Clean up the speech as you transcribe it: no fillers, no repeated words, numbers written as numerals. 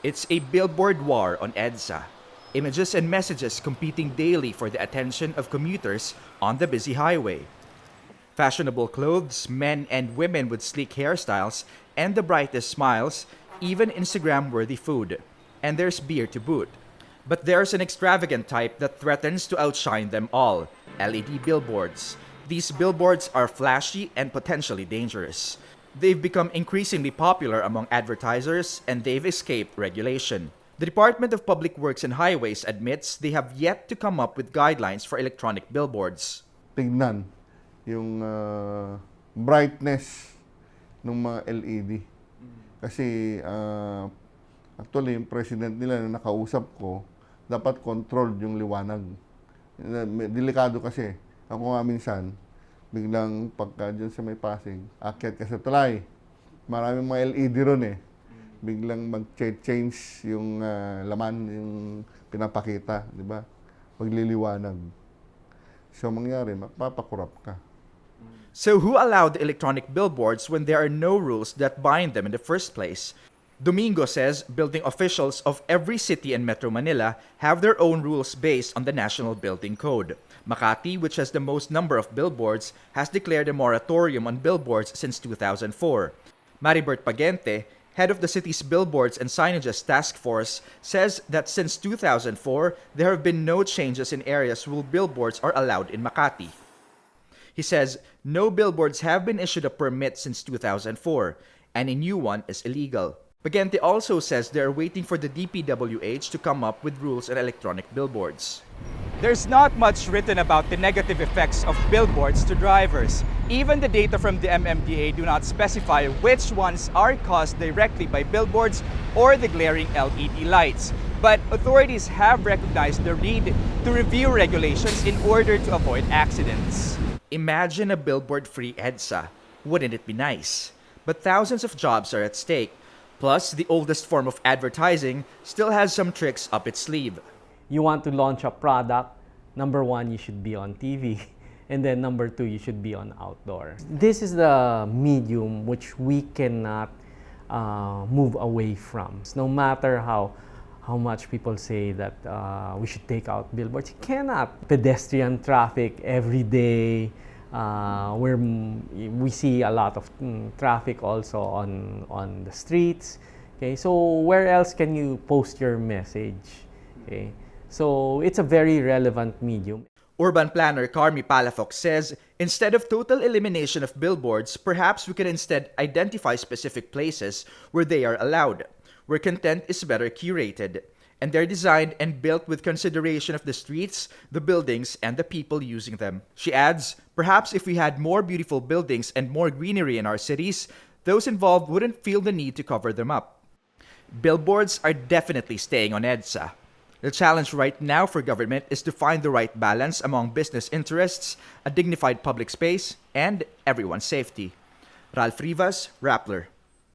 It's a billboard war on EDSA. Images and messages competing daily for the attention of commuters on the busy highway. Fashionable clothes, men and women with sleek hairstyles, and the brightest smiles, even Instagram-worthy food. And there's beer to boot. But there's an extravagant type that threatens to outshine them all: LED billboards. These billboards are flashy and potentially dangerous. They've become increasingly popular among advertisers, and they've escaped regulation. The Department of Public Works and Highways admits they have yet to come up with guidelines for electronic billboards. Tignan yung brightness ng mga LED. Kasi actually, yung president nila na nakausap ko, dapat controlled yung liwanag. Delikado kasi. Ako nga minsan, biglang pagka dyan sa may Pasig, akyat ka sa tulay. Maraming mga LED ron eh. Biglang mag-change yung laman, yung pinapakita, di ba? Magliliwanag. So, mangyari, mapapakurap ka. So who allowed the electronic billboards when there are no rules that bind them in the first place? Domingo says building officials of every city in Metro Manila have their own rules based on the National Building Code. Makati, which has the most number of billboards, has declared a moratorium on billboards since 2004. Maribert Pagente, head of the city's Billboards and Signages Task Force, says that since 2004, there have been no changes in areas where billboards are allowed in Makati. He says no billboards have been issued a permit since 2004, and a new one is illegal. Pagente also says they are waiting for the DPWH to come up with rules on electronic billboards. There's not much written about the negative effects of billboards to drivers. Even the data from the MMDA do not specify which ones are caused directly by billboards or the glaring LED lights. But authorities have recognized the need to review regulations in order to avoid accidents. Imagine a billboard-free EDSA. Wouldn't it be nice? But thousands of jobs are at stake. Plus, the oldest form of advertising still has some tricks up its sleeve. You want to launch a product, number one, you should be on TV. And then number two, you should be on outdoor. This is the medium which we cannot move away from. No matter how much people say that we should take out billboards, you cannot. Pedestrian traffic every day, where we see a lot of traffic also on the streets. Okay, so where else can you post your message? Okay, so it's a very relevant medium. Urban planner Carmi Palafox says instead of total elimination of billboards, perhaps we can instead identify specific places where they are allowed, where content is better curated, and they're designed and built with consideration of the streets, the buildings, and the people using them. She adds, perhaps if we had more beautiful buildings and more greenery in our cities, those involved wouldn't feel the need to cover them up. Billboards are definitely staying on EDSA. The challenge right now for government is to find the right balance among business interests, a dignified public space, and everyone's safety. Ralph Rivas, Rappler.